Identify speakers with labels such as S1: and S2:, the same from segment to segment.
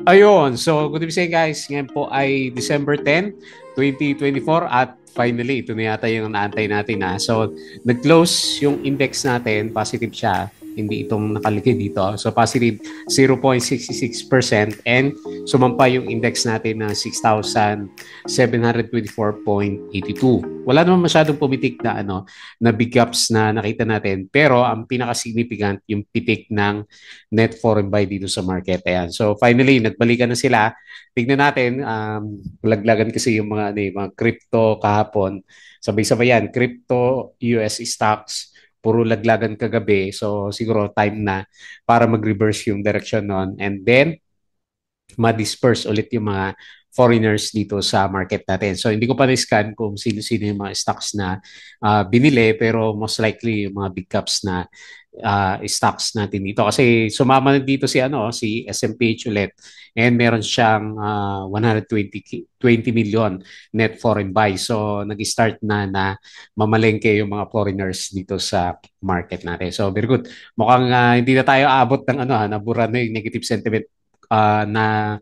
S1: Ayun, so good evening guys. Ngayon po ay December 10, 2024 at finally, ito na yata yung naantay natin na. So, nag-close yung index natin, positive siya. Hindi itong nakalagay dito. So, positive 0.66% and sumampa yung index natin na 6,724.82. Wala naman masyadong pumitik na na big gaps na nakita natin. Pero ang pinaka-significant yung pitik ng net foreign buy dito sa market. Ayan. So finally, nagbalikan na sila. Tignan natin, laglagan kasi yung mga crypto kahapon. Sabay-sabay yan, crypto, US stocks, puro laglagan kagabi. So siguro time na para mag-reverse yung direction nun. And then, ma-disperse ulit yung mga foreigners dito sa market natin. So hindi ko pa na-scan kung sino-sino yung mga stocks na binili pero most likely yung mga big caps na stocks natin dito kasi sumama na dito si SMPH ulit and meron siyang 120 million net foreign buy. So nag-start na mamalengke yung mga foreigners dito sa market natin. So very good. Mukhang hindi na tayo aabot ng nabura na yung negative sentiment na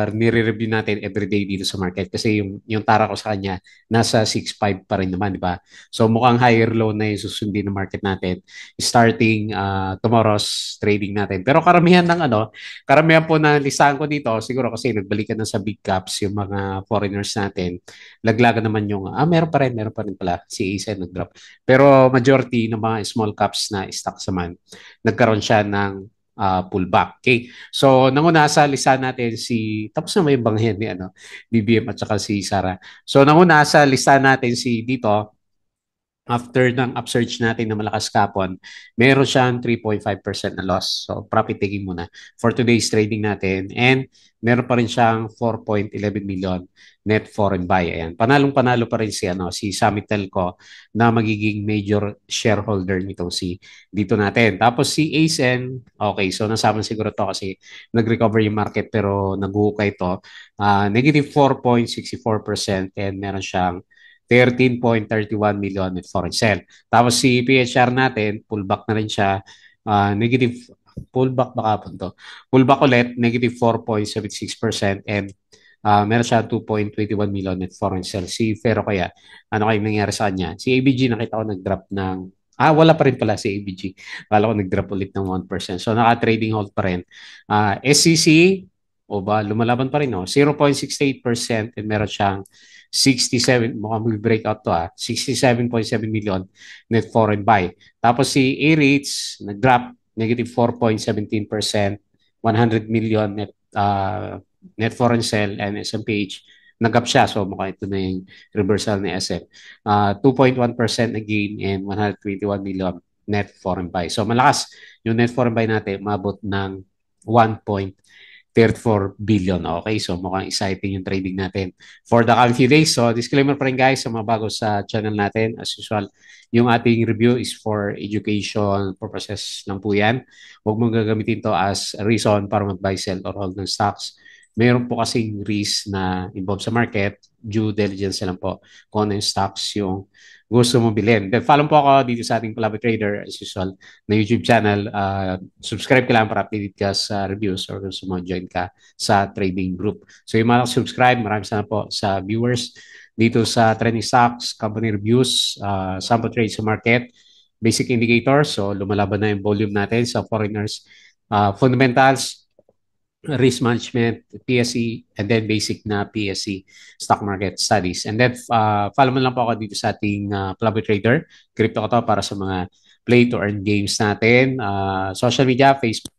S1: nire-review natin everyday dito sa market kasi yung tara ko sa kanya nasa 6.5 pa rin naman, di ba? So mukhang higher low na yung susundin ng market natin starting tomorrow's trading natin. Pero karamihan po na listahan ko dito siguro kasi nagbalikan na sa big caps yung mga foreigners natin. Laglagan naman yung meron pa rin pala si ASEAN nag-drop. Pero majority ng mga small caps na stocks naman nagkaroon siya ng pullback. Okay. So, nanguna sa listahan natin tapos na may banghen ni BBM at saka si Sara. So, nanguna sa listahan natin dito, after ng upsurge natin na malakas kapon, meron siyang 3.5% na loss. So, profit taking muna for today's trading natin. And meron pa rin siyang 4.11 million net foreign buy. Ayan. Panalong-panalo pa rin si Summit Telco na magiging major shareholder nitong dito natin. Tapos si ASEN, okay, so nasama siguro to kasi nag-recover yung market pero nag-uhukay ito. Negative 4.64% and meron siyang 13.31 million net foreign sale. Tapos si PHR natin, pullback na rin siya. Negative pullback baka po to. Pullback ulit, negative 4.76% and meron siya 2.21 million net foreign sale. Si Ferro kaya, ano kayong nangyari sa kanya? Si ABG nakita ko nag-drop ng wala pa rin pala si ABG. Kala ko nag-drop ulit ng 1%. So, naka-trading hold pa rin. SCC, o ba, lumalaban pa rin, no? 0.68% and meron siyang 67, mukhang mag-breakout to 67.7 million net foreign buy. Tapos si A-Rates, nag-drop, negative 4.17%, 100 million net foreign sell and SMPH, nag-up siya. So mukhang ito na yung reversal ni SM. 2.1% na gain and 121 million net foreign buy. So malakas yung net foreign buy natin, umabot ng 1.34 billion. Okay, so mukhang exciting yung trading natin for the coming few days. So disclaimer pa rin guys sa mga bago sa channel natin. As usual, yung ating review is for education purposes lang po yan. Huwag mong gagamitin to as a reason para mag-buy, sell, or hold ng stocks. Meron po kasing risk na involved sa market, due diligence lang po kung ano yung stocks yung gusto mo bilhin. Then follow po ako dito sa ating Palabra Trader as usual na YouTube channel. Subscribe ka lang para updated ka sa reviews or gusto mo join ka sa trading group. So yung mga subscribe, maraming sana po sa viewers dito sa trending stocks, company reviews, sample trade sa market, basic indicators. So lumalaban na yung volume natin sa foreigners, fundamentals, risk management, PSE, and then basic na PSE, stock market studies. And then follow mo lang po ako dito sa ating Club Trader. Crypto ko to para sa mga play to earn games natin. Social media, Facebook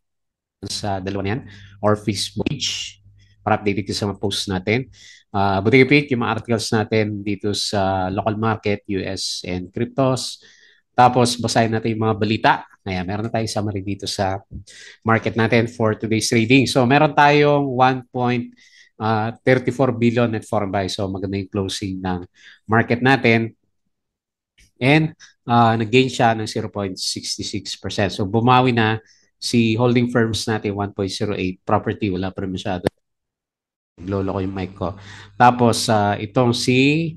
S1: sa dalawa na yan, or Facebook page para updated ka sa mga posts natin. Buti pick yung mga articles natin dito sa local market, US and cryptos. Tapos basahin natin yung mga balita. Ayan, meron na tayong summary dito sa market natin for today's trading. So meron tayong 1.34 billion net foreign buy. So maganda yung closing ng market natin. And nag-gain siya ng 0.66%. So bumawi na si holding firms natin 1.08. Property, wala pa rin masyado. Lolo ko yung mic ko. Tapos itong si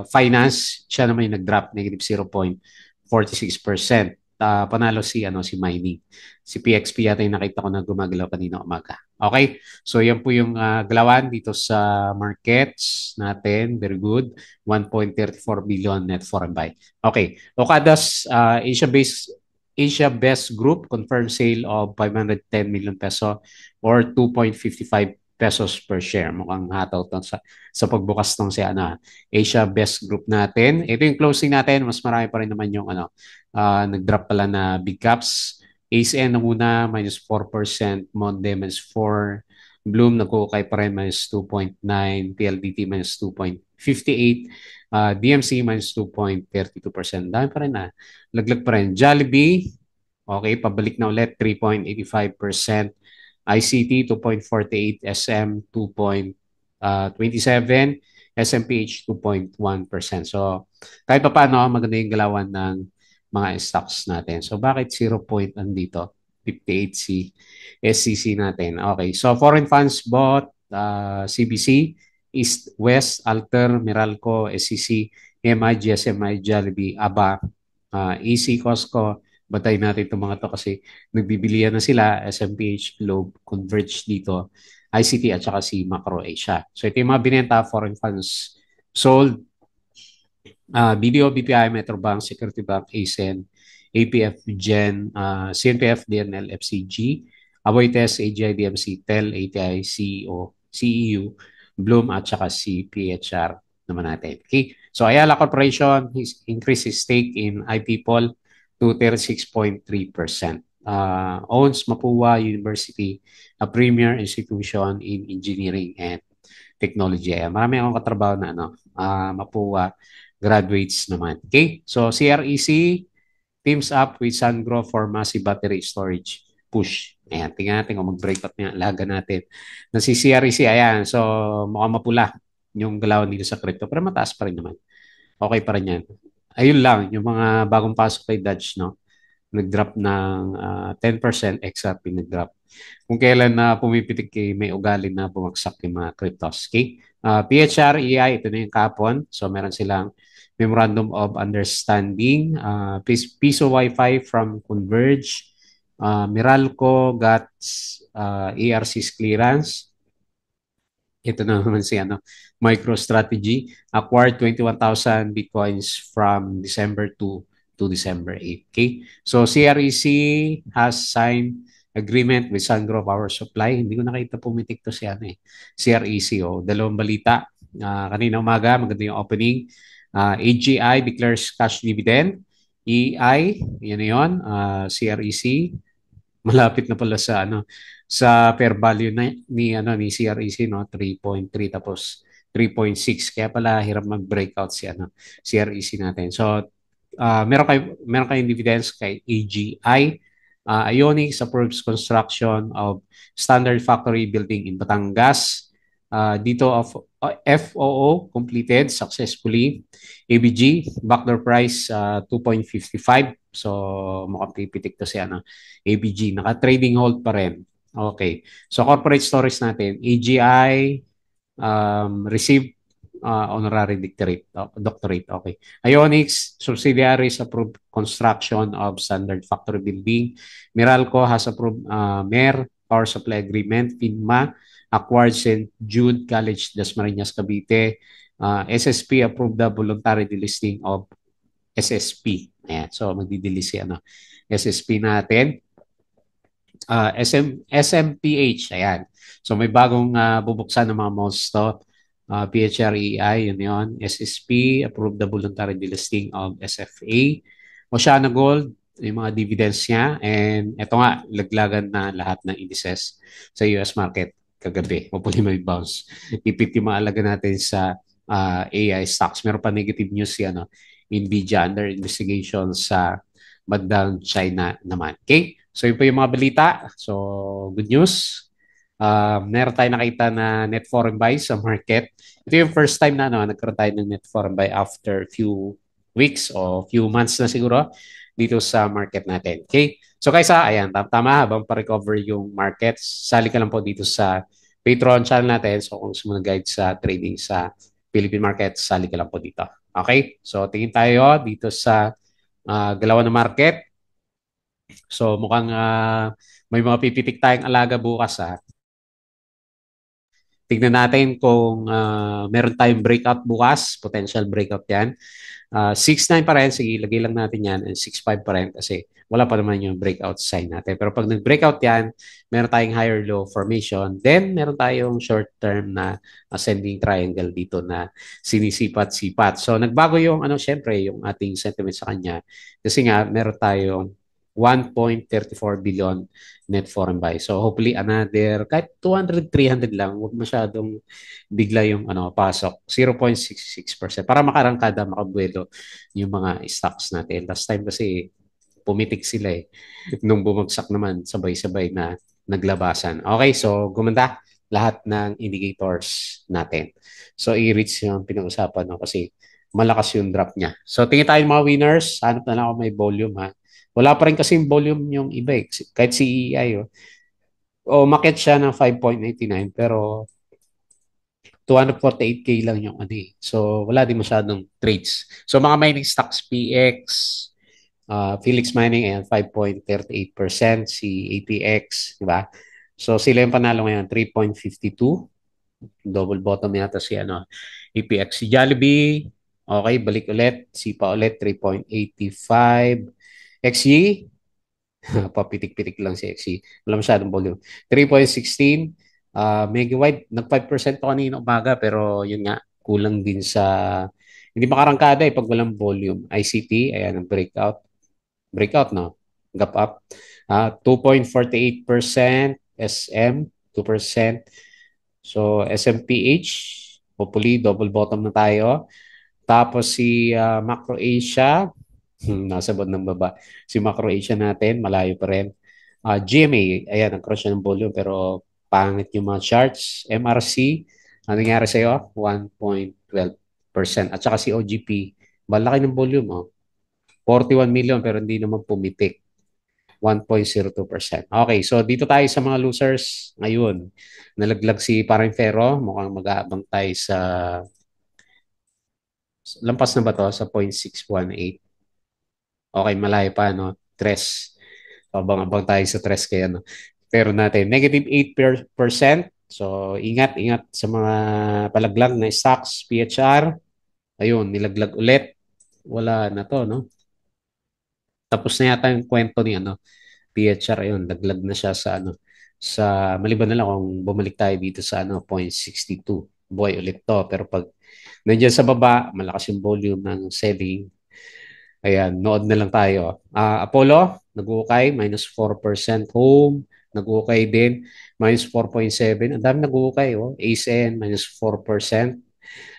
S1: finance, siya naman yung nag-drop, negative 0.46%. panalo si mining. Si PXP yata yung nakita ko na gumagalaw kanina umaga. Okay? So yan po yung galawan dito sa markets natin. Very good. 1.34 billion net foreign buy. Okay. Okada's Asia Best Group confirmed sale of 510 million peso or 2.55 pesos per share. Mukhang hataw to sa pagbukas ng Asia Best Group natin. Ito yung closing natin. Mas marami pa rin naman yung nag-drop pala na big caps. ACN na muna, minus 4%. Monde, minus 4%. Bloom, nag-ukay pa rin, minus 2.9%. PLDT, minus 2.58%. DMC, minus 2.32%. Dami pa rin Laglag pa rin. Jollibee, okay, pabalik na ulit, 3.85%. ICT, 2.48%. SM, 2.27%. SMPH, 2.1%. So, kahit pa paano, maganda yung galawan ng mga stocks natin. So, bakit 0 point andito? 58 si SCC natin. Okay. So, foreign funds bought, CBC, East, West, Alter, Meralco, SCC, MI, GSMI, Jollibee, ABA, EC, Costco. Batayin natin itong mga to kasi nagbibilihan na sila, SMPH, Globe, Converge dito, ICT at saka si Macro Asia. So, ito yung mga binenta, foreign funds sold, BDO, BPI, Metrobank, Security Bank, ASEN, APF, Gen, CNPF, DNL, FCG, Aboites, AGI, DMC, TEL, ATI, CEO, CEU, Bloom, at saka si PHR naman natin. Okay? So, Ayala Corporation increased his stake in iPeople to 36.3%. Owns Mapua University, a premier institution in engineering and technology. Marami akong katrabaho na Mapua graduates naman. Okay? So, CREC teams up with Sungrow for massive battery storage push. Ayan, tingnan natin kung mag-breakout niya. Laga natin. Na si CREC, ayan. So, mukhang mapula yung galawan dito sa crypto. Pero mataas pa rin naman. Okay pa rin yan. Ayun lang, yung mga bagong pasok kay Dutch, no? Nag-drop ng 10%, XRP nag-drop. Kung kailan na pumipitik may ugali na bumagsak yung mga cryptos. Okay? PHR, EI, ito na yung kapon. So, meron silang Memorandum of Understanding. Piso Wi-Fi from Converge. Meralco got ARC's clearance. Ito na naman si MicroStrategy. Acquired 21,000 Bitcoins from December to December 8. Okay? So, CREC has signed agreement with Sungrow Power Supply. Hindi ko nakita pumitik to si CREC. Dalawang balita. Kanina umaga, maganda yung opening. AGI declares cash dividend. EI, yan na yun. CREC, malapit na pala sa fair value ni CREC, no, 3.3 tapos 3.6, kaya pala hirap mag-breakout CREC natin. So meron kayong dividends kay AGI. Ionics approves construction of standard factory building in Batangas. Dito of FOO completed successfully. ABG backdoor price 2.55. So mukhang pipitik to si ABG. Naka-trading hold pa rin. Okay. So corporate stories natin. AGI received honorary doctorate. Okay. Ionics subsidiaries approved construction of standard factory building. Meralco has approved MER power supply agreement. FINMA acquired St. Jude College, Dasmariñas, Cavite. SSP approved the voluntary delisting of SSP. Ayan. So, magdidelist si SSP natin. SMPH. Ayan. So, may bagong bubuksan ng mga malls to. PHREI, yun. SSP approved the voluntary delisting of SFA. Oceana Gold, yung mga dividends niya. And ito nga, laglagan na lahat ng indices sa US market kagabi. Hopefully may bounce. Ipit yung mga alaga natin sa AI stocks. Meron pa negative news si Nvidia under investigation sa bandang China naman. Okay? So yun po yung mga balita. So good news. Meron tayo nakita na net foreign buy sa market. Ito yung first time na nagkaroon tayo ng net foreign buy after few weeks o few months na siguro dito sa market natin. Okay? So kaysa, ayan, tama habang pa-recover yung market, sali ka lang po dito sa Patreon channel natin. So kung gusto mo guide sa trading sa Philippine market, sali ka lang po dito. Okay? So tingin tayo dito sa galawan ng market. So mukhang may mga pipitik tayong alaga bukas ha. Tignan natin kung meron tayong breakout bukas, potential breakout yan. 6-9 pa rin, sige, lagay lang natin yan, and 6-5 pa rin kasi wala pa naman yung breakout sign natin. Pero pag nag-breakout yan, meron tayong higher low formation, then meron tayong short term na ascending triangle dito na sinisipat-sipat. So nagbago yung ano, syempre, yung ating sentiment sa kanya kasi nga meron tayong 1.34 billion net foreign buy. So hopefully another kahit 200, 300 lang, huwag masyadong bigla yung ano pasok. 0.66% para makarangkada, makabuelo yung mga stocks natin. Last time kasi pumitik sila eh. Nung bumagsak naman, sabay-sabay na naglabasan. Okay, so gumanda lahat ng indicators natin. So i-reach yung pinag-usapan no? Kasi malakas yung drop niya. So tingin tayo mga winners. Hanap na lang ako may volume ha. Wala pa rin kasi volume yung iba eh. Kahit si EI umakyat siya ng 5.89 pero 248K lang yung ano eh. So, wala din masyadong trades. So, mga mining stocks, PX, Felix Mining, ayan, 5.38%, si ATX, di ba? So, sila yung panalo ngayon, 3.52. Double bottom yata si ano, APX. Si Jollibee, okay, balik ulit. Sipa ulit, 3.85. XE, papitik-pitik lang si XE. Wala masyadong volume. 3.16. Mega Wide, nag 5% to kanina umaga pero yun nga, kulang din sa hindi makarangkada eh pag walang volume. ICT, ayan ang breakout. Breakout, no? Gap up. 2.48%. SM, 2%. So, SMPH, hopefully double bottom na tayo. Tapos si Macro Asia, nasa bot ng baba. Si Macro Asia natin, malayo pa rin. GMA, ayan, nag-cross siya ng volume pero pangit yung mga charts. MRC, ano nangyari sa'yo? 1.12%. At saka si OGP, malaki ng volume, oh. 41 million pero hindi naman pumitik. 1.02%. Okay, so dito tayo sa mga losers ngayon. Nalaglag si Parang Ferro, mukhang mag-aabang tayo sa lampas na ba to sa 0.618. Okay, malayo pa, no? Tres. Abang-abang tayo sa tres kaya, no? Pero natin, negative 8%. So, ingat sa mga palaglag na stocks, PHR. Ayun, nilaglag ulit. Wala na to, no? Tapos na yata yung kwento ni ano, PHR. Ayun, laglag na siya sa ano, sa maliban na lang kung bumalik tayo dito sa ano, 0.62. Buhay ulit to. Pero pag nandiyan sa baba, malakas yung volume ng selling. Ayan, nood na lang tayo. Apollo, nag-uukay, minus 4%. Home, nag-uukay din, minus 4.7. Ang dami nag-uukay, oh. ACN, minus 4%.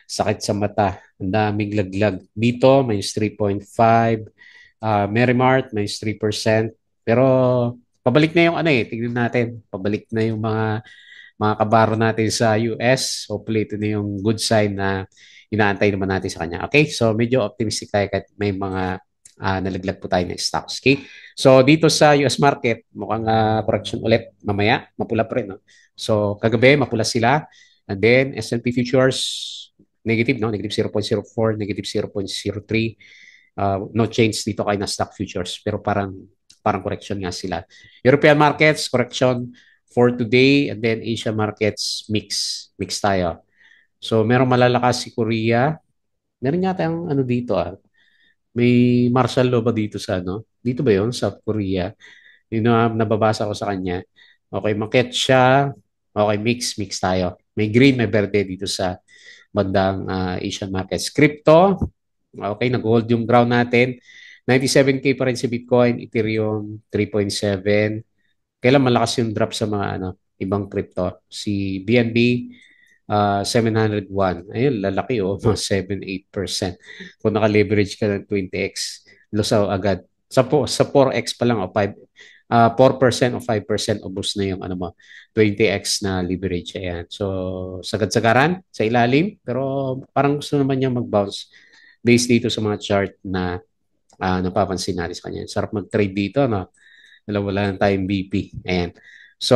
S1: Sakit sa mata. Ang daming laglag. Dito, minus 3.5. Merrimart, minus 3%. Pero, pabalik na yung ano eh. Tingnan natin. Pabalik na yung mga kabaro natin sa US. Hopefully, ito na yung good sign na inaantay naman natin sa kanya. Okay? So, medyo optimistic tayo kahit may mga nalaglag po tayo ng stocks. Okay? So, dito sa US market, mukhang correction ulit mamaya. Mapula pa rin. No? So, kagabi, mapula sila. And then, S&P futures, negative, no? Negative 0.04, negative 0.03. No change dito kay Nasdaq futures. Pero parang correction nga sila. European markets, correction for today, and then Asia markets mix tayo. So merong malalakas si Korea. Meron yata yung ano dito may martial law ba dito sa ano? Dito ba 'yon sa Korea? Yung nababasa ko sa kanya. Okay, market siya. Okay, mix tayo. May green, may verde dito sa bandang Asian markets. Crypto, okay, nag-hold yung ground natin. 97K pa rin si Bitcoin, Ethereum 3.7. Kailan malakas yung drop sa mga ano, ibang crypto? Si BNB 701. Ayun, lalaki oh, mga 7-8%. Kung naka-leverage ka ng 20x, lusaw agad. Sa 4x pa lang o 4% o 5% ubos na yung ano mo, 20x na leverage. Ayan. So, sagad-sagaran sa ilalim, pero parang gusto naman niya mag-bounce based dito sa mga chart na napapansin natin sa kanya. Sarap mag-trade dito, no? Wala lang tayong BP. Ayan. So,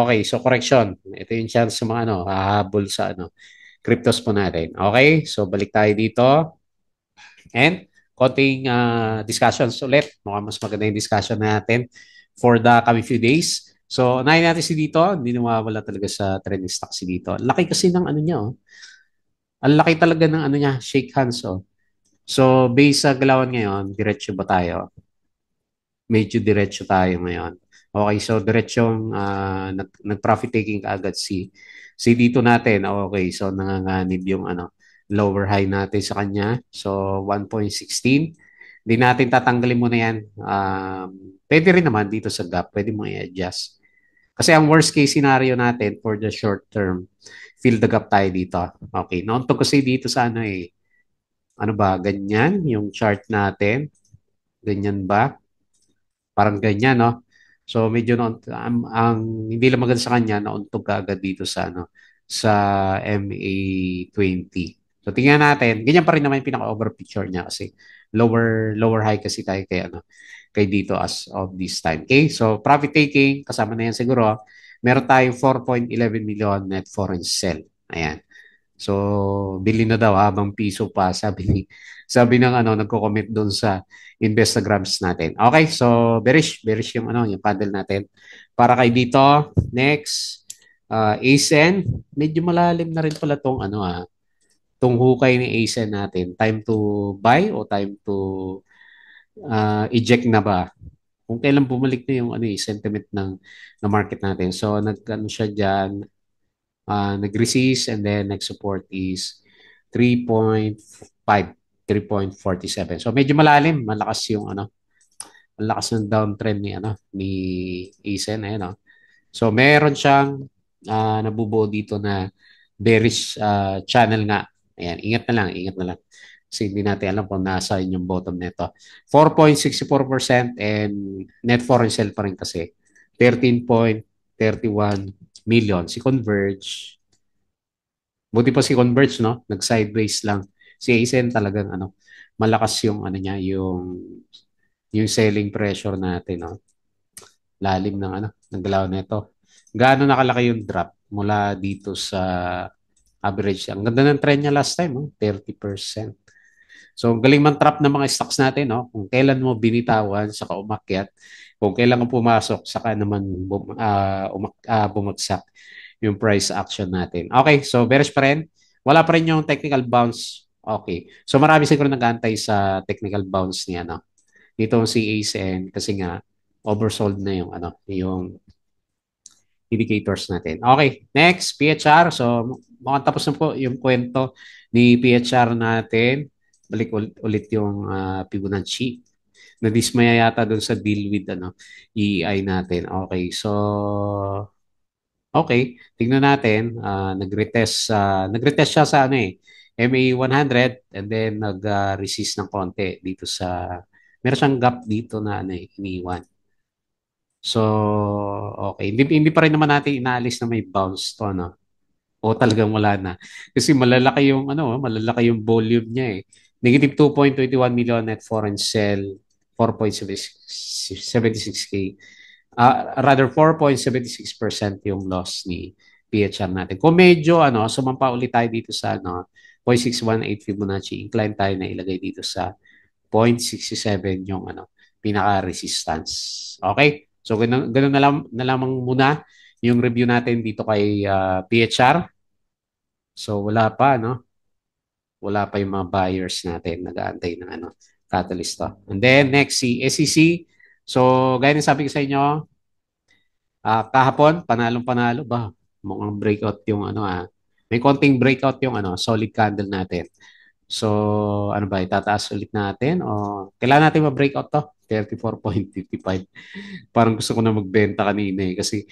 S1: okay. So, correction. Ito yung chance sa mga ano, hahabol sa ano, cryptos po natin. Okay? So, balik tayo dito. And, konting discussions ulit. Mukhang mas maganda yung discussion natin for the coming few days. So, unahin natin si dito. Hindi nawawala talaga sa trending stock si dito. Laki kasi ng ano niya, oh. Ang laki talaga ng ano niya, shake hands, oh. So, based sa galawan ngayon, diretso ba tayo? Medyo diretso tayo ngayon. Okay, so diretsong nag-profit taking agad si dito natin. Okay, so nanganganib yung ano, lower high natin sa kanya. So 1.16. Hindi natin tatanggalin muna yan. Pwede rin naman dito sa gap. Pwede mo i-adjust. Kasi ang worst case scenario natin for the short term, fill the gap tayo dito. Okay, nauntog kasi dito sa ano eh. Ano ba, ganyan yung chart natin? Ganyan ba? Parang ganyan, no? So medyo ang hindi lang maganda sa kanya, nauntog ka agad dito sa ano sa MA20. So tingnan natin, ganyan pa rin naman yung pinaka-over picture niya kasi lower high kasi tayo kay ano kay dito as of this time. Okay? So profit taking kasama na yan siguro. Meron tayong 4.11 million net foreign sell. Ayan. So, bili na daw habang piso pa, sabi ng ano, nagko-comment doon sa Instagrams natin. Okay, so bearish yung ano, yung paddle natin. Para kay dito, next, ASEN, medyo malalim na rin pala tong ano tong hukay ni ASEN natin. Time to buy o time to eject na ba? Kung kailan bumalik na yung ano sentiment ng market natin. So, nag-ano siya diyan, nag-resist and then next support is 3.5, 3.47. So medyo malalim, malakas yung ano, malakas ng downtrend ni ano ni Isen ayan, no? So meron siyang nabubuo dito na bearish channel nga. Ayan, ingat na lang. Kasi hindi natin alam kung nasa yung bottom nito. 4.64% and net foreign sale pa rin kasi 13.31 million. Si Converge, buti pa si Converge, no? Nag-sideways lang. Si ASEN talagang ano, malakas yung ano niya, yung selling pressure natin, no? Lalim ng ano, ng galaw nito. Gaano nakalaki yung drop mula dito sa average. Ang ganda ng trend niya last time, no? 30%. So, galing man trap ng mga stocks natin, no? Kung kailan mo binitawan, saka umakyat. Kung kailan mo pumasok, saka naman bumagsak yung price action natin. Okay, so bearish pa rin. Wala pa rin yung technical bounce. Okay. So, marami siguro nag-aantay sa technical bounce niya, no? Dito si ACN kasi nga oversold na yung ano, yung indicators natin. Okay, next, PHR. So, mukhang tapos na po yung kwento ni PHR natin. Balik ulit yung Fibonacci. Nadismaya yata doon sa deal with ano, EI natin. Okay, so okay, tingnan natin. Nag-retest siya sa ano MA 100 and then nag-resist ng konti dito sa meron siyang gap dito na ano iniwan. So, okay. Hindi pa rin naman natin inaalis na may bounce to, no? O talagang wala na. Kasi malalaki yung volume niya eh. Negative 2.21 million net foreign sell, 4.76K. Rather 4.76% yung loss ni PHR natin. Kung medyo sumampa ulit tayo dito sa 0.618 Fibonacci, incline tayo na ilagay dito sa 0.67 yung pinaka-resistance. Okay? So ganun na lamang muna yung review natin dito kay PHR. So wala pa yung mga buyers natin nag-aantay ng catalyst to. And then next si SEC. So gaya ng sabi ko sa inyo, kahapon panalong-panalo ba? Mukhang breakout yung may konting breakout yung solid candle natin. So, ano ba, itataas ulit natin o kailangan natin ma-breakout to? 34.55. Parang gusto ko na magbenta kanina kasi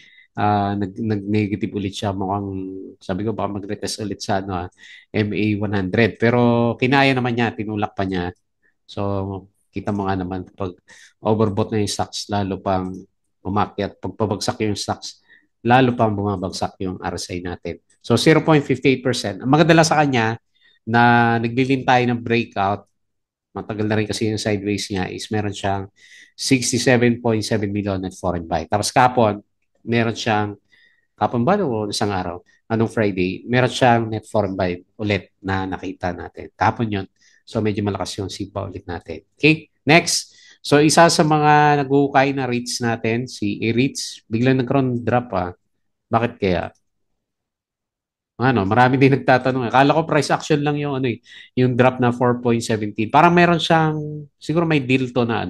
S1: nag-negative ulit siya. Mukhang, sabi ko, baka mag-retest ulit sa MA 100. Pero kinaya naman niya, tinulak pa niya. So, kita mo nga naman pag overbought na yung stocks, lalo pang umakyat. Pag pabagsak yung stocks, lalo pang bumabagsak yung RSI natin. So, 0.58%. Ang maganda lang sa kanya, na naglilin tayo ng breakout, matagal na rin kasi yung sideways niya, is meron siyang 67.7 million net foreign buy. Tapos meron siyang, kapon ba o isang araw, anong Friday, meron siyang net foreign buy ulit na nakita natin. Kapon yun. So medyo malakas yung SIPA ulit natin. Okay, next. So isa sa mga nag-uukay na REITs natin, si REITs, biglang nagkaroon drop Bakit kaya? Ano, marami din nagtatanong. Akala ko price action lang yung ano yung drop na 4.17. Parang meron siyang siguro may deal to na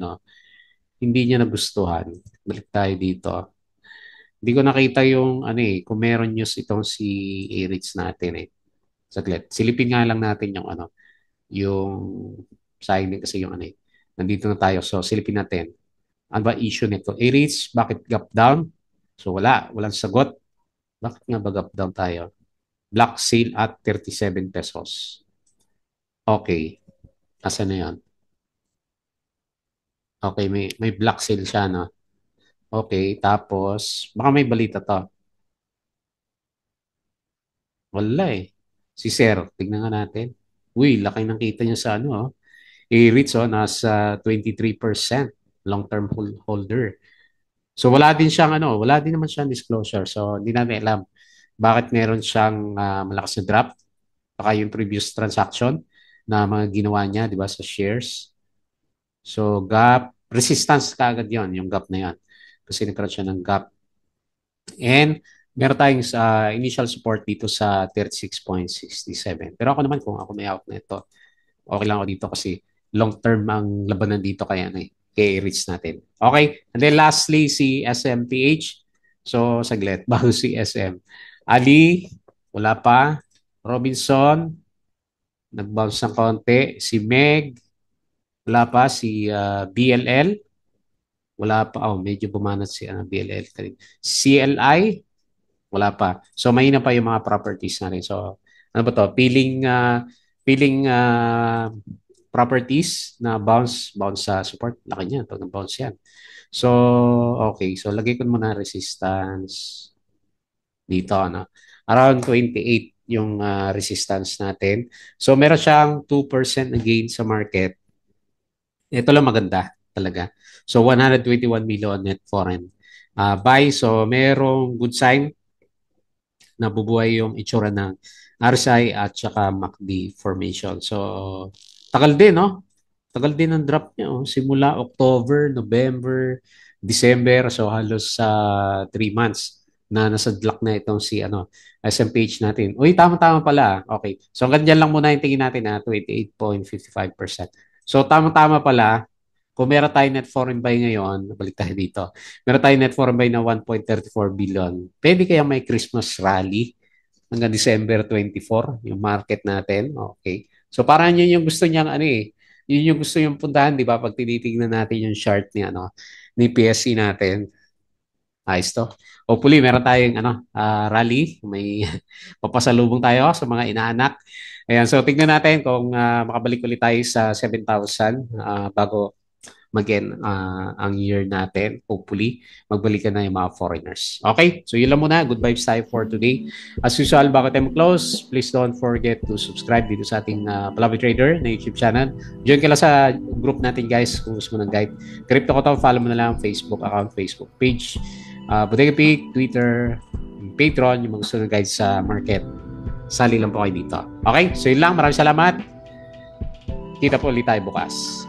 S1: hindi niya nagustuhan. Balik tayo dito. Hindi ko nakita yung kung meron news itong si REITs natin Saglit. Silipin nga lang natin yung sayang din kasi yung Nandito na tayo. So silipin natin. Ano ba issue nito? REITs, bakit gap down? So walang sagot. Bakit nga ba gap down tayo? Black sale at 37 pesos. Okay. Asa na yan? Okay, may black sale siya, no? Okay, tapos, baka may balita to. Wala Si Sir, tignan nga natin. Uy, laki ng kita niya sa A-REITs, nasa 23% long-term holder. So wala din naman siyang disclosure. So hindi natin alam bakit meron siyang malakas na drop. Baka yung previous transaction na mga ginawa niya, di ba, sa shares. So, gap, resistance kaagad yon yung gap na yon. Kasi nagkaroon siya ng gap. And, meron tayong initial support dito sa 36.67. Pero ako naman, kung ako may out na ito, okay lang ako dito kasi long term ang labanan dito kaya kay reach natin. Okay? And then lastly, si SMPH. So, saglit, bago si SM. Ali, wala pa. Robinson, nag-bounce ng konti. Si Meg, wala pa. Si BLL, wala pa. Oh, medyo bumanat si BLL. CLI, wala pa. So, mahina pa yung mga properties na rin. So, ano ba to? Feeling properties na bounce sa support. Laki niyan pag na-bounce yan. So, okay. So, lagay ko muna resistance dito, Around 28 yung resistance natin. So, meron siyang 2% na gain sa market. Ito lang maganda talaga. So, 121 million net foreign buy. So, merong good sign na bubuhay yung itsura ng RSI at saka MACD formation. So, tagal din, no? Tagal din ang drop niya. Simula October, November, December. So, halos sa 3 months na nasa block na itong si SMPH natin. Uy, tama-tama pala. Okay. So, hanggang dyan lang muna yung tingin natin 28.55%. So, tama-tama pala. Kung meron tayo net foreign buy ngayon, balik tayo dito. Meron tayo net foreign buy na 1.34 billion. Pwede kaya may Christmas rally hanggang December 24, yung market natin. Okay. So parang yun yung gusto niyang yun yung gusto yung puntahan, di ba? Pag tinitingnan natin yung chart ni PSC natin. Ayos to. Hopefully, meron tayong rally. May papasalubong tayo sa mga inaanak. Ayan, so tingnan natin kung makabalik ulit tayo sa 7,000 bago mag-end ang year natin. Hopefully, magbalikan na yung mga foreigners. Okay? So yun lang muna. Good vibes tayo for today. As usual, bago tayo close, please don't forget to subscribe dito sa ating Palawi Trader na YouTube channel. Join ka lang sa group natin, guys, kung gusto mo ng guide. Crypto ko to, follow mo na lang Facebook account, Facebook page, Bodega Peak, Twitter, Patreon, yung mga gusto ng guide sa market. Sali lang po kayo dito. Okay? So yun lang. Maraming salamat. Kita po ulit tayo bukas.